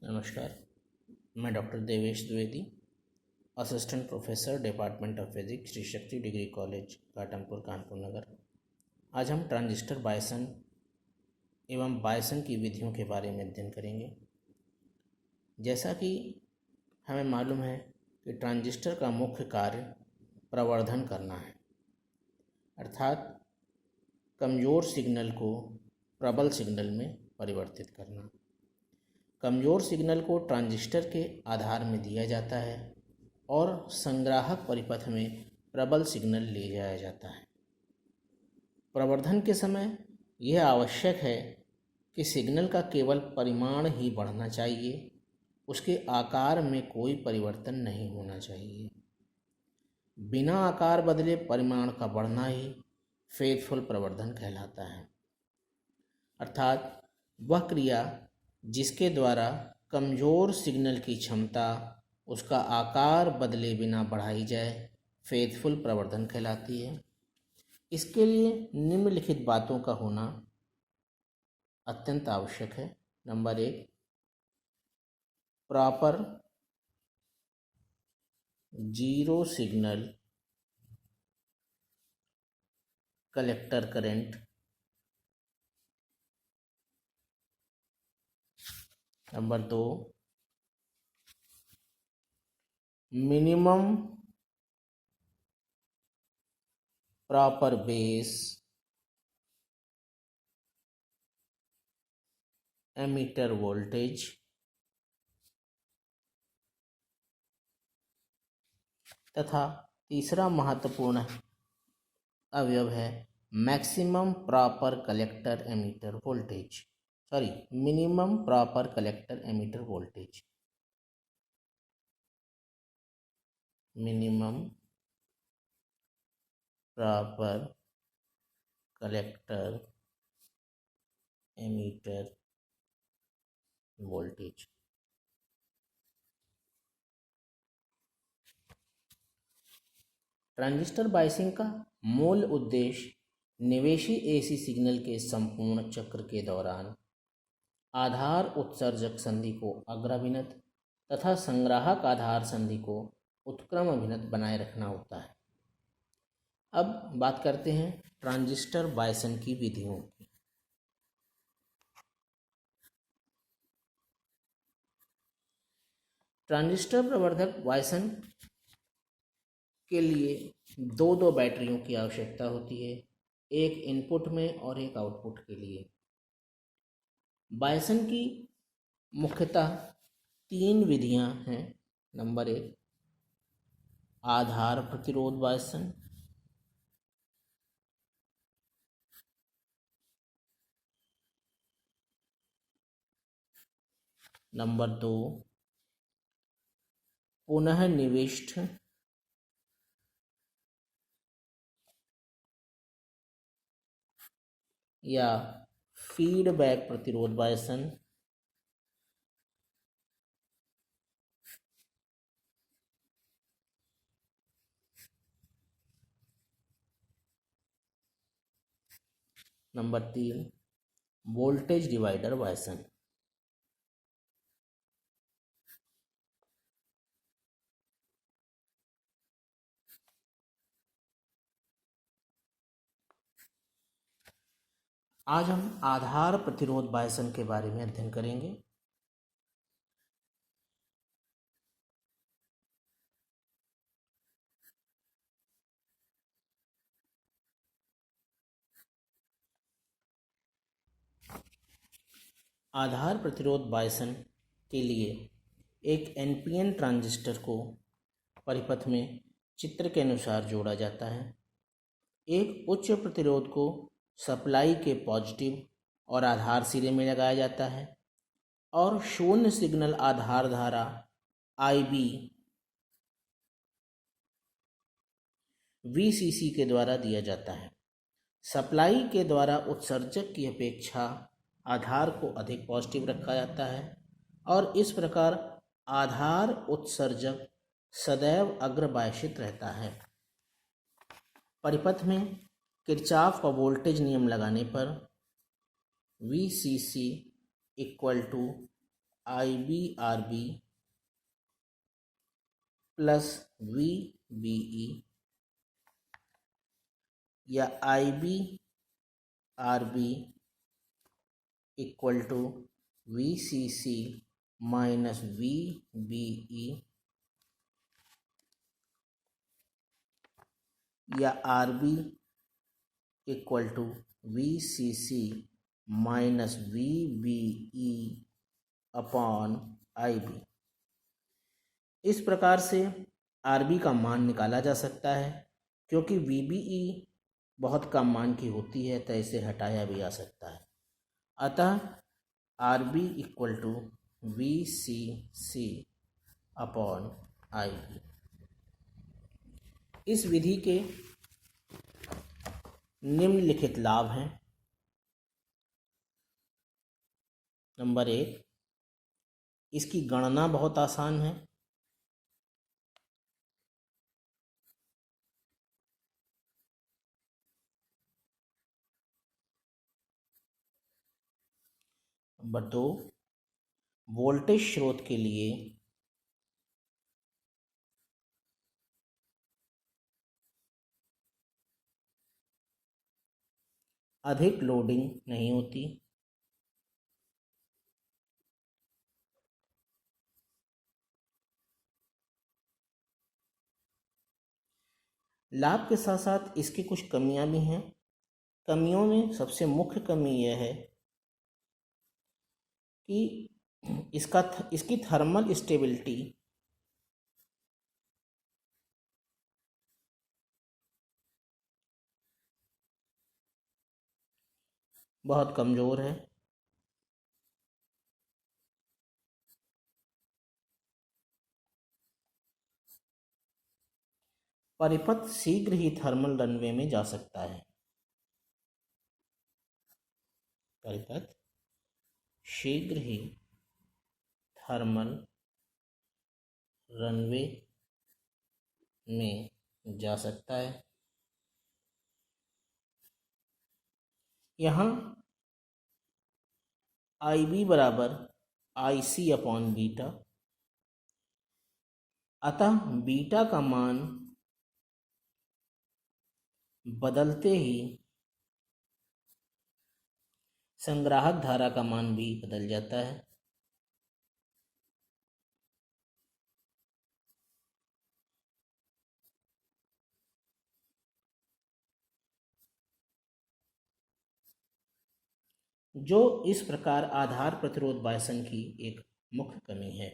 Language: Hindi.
नमस्कार, मैं doctor Devesh Dwivedi, assistant professor department of physics, Shri Shakti degree college, Ghatampur, Kanpur नगर। आज हम ट्रांजिस्टर बायसन एवं बायसन की विधियों के बारे में अध्ययन करेंगे। जैसा कि हमें मालूम है कि ट्रांजिस्टर का मुख्य कार्य प्रवर्धन करना है, अर्थात कमज़ोर सिग्नल को प्रबल सिग्नल में परिवर्तित करना। कमज़ोर सिग्नल को ट्रांजिस्टर के आधार में दिया जाता है और संग्राहक परिपथ में प्रबल सिग्नल ले जाया जाता है। प्रवर्धन के समय यह आवश्यक है कि सिग्नल का केवल परिमाण ही बढ़ना चाहिए, उसके आकार में कोई परिवर्तन नहीं होना चाहिए। बिना आकार बदले परिमाण का बढ़ना ही फेथफुल प्रवर्धन कहलाता है, अर्थात वह क्रिया जिसके द्वारा कमज़ोर सिग्नल की क्षमता उसका आकार बदले बिना बढ़ाई जाए फेथफुल प्रवर्धन कहलाती है। इसके लिए निम्नलिखित बातों का होना अत्यंत आवश्यक है। Number 1, proper zero signal collector current. Number 2, minimum proper base emitter voltage. तथा तीसरा महत्वपूर्ण अवयव है maximum proper collector ammeter voltage, minimum proper collector ammeter voltage. Minimum proper collector ammeter voltage. Transistor biasing का मूल उद्देश्य निवेशी एसी सिग्नल के संपूर्ण चक्र के दौरान आधार उत्सर्जक संधि को अग्राभिनत तथा संग्राहक आधार संधि को उत्क्रम अभिनत बनाए रखना होता है। अब बात करते हैं ट्रांजिस्टर बायसन की विधियों की। ट्रांजिस्टर प्रवर्धक बायसन के लिए दो बैटरियों की आवश्यकता होती है, एक इनपुट में और एक आउटपुट के लिए। बायसन की मुख्यतः 3 विधियां हैं। नंबर 1, आधार प्रतिरोध बायसन। नंबर 2, पुनः निविष्ट या फीडबैक प्रतिरोध bison. Number 3, voltage divider bison. आज हम आधार प्रतिरोध बायसन के बारे में अध्ययन करेंगे। आधार प्रतिरोध बायसन के लिए एक एनपीएन ट्रांजिस्टर को परिपथ में चित्र के अनुसार जोड़ा जाता है। एक उच्च प्रतिरोध को सप्लाई के पॉजिटिव और आधार सिरे में लगाया जाता है और शून्य सिग्नल आधार धारा IB VCC के द्वारा दिया जाता है। सप्लाई के द्वारा उत्सर्जक की अपेक्षा आधार को अधिक पॉजिटिव रखा जाता है और इस प्रकार आधार उत्सर्जक सदैव अग्रबायसित रहता है। परिपथ में किरचॉफ का वोल्टेज नियम लगाने पर VCC equal to IBRB plus VBE या IBRB equal to VCC minus VBE या RB equal to VCC minus VBE upon IB। इस प्रकार से RB का मान निकाला जा सकता है। क्योंकि VBE बहुत कम मान की होती है तो इसे हटाया भी जा सकता है। अतः RB equal to VCC upon IB। इस विधि के निम्नलिखित लाभ हैं। नंबर 1, इसकी गणना बहुत आसान है। नंबर 2, वोल्टेज स्रोत के लिए अधिक लोडिंग नहीं होती। लाभ के साथ साथ इसकी कुछ कमियां भी हैं। कमियों में सबसे मुख्य कमी यह है कि इसकी थर्मल स्टेबिलिटी बहुत कमज़ोर है। परिपथ शीघ्र ही थर्मल रनवे में जा सकता है। परिपथ शीघ्र ही थर्मल रनवे में जा सकता है। यहाँ IB बराबर IC अपॉन बीटा, अतः बीटा का मान बदलते ही संग्राहक धारा का मान भी बदल जाता है। जो इस प्रकार आधार प्रतिरोध बायसन की एक मुख्य कमी है।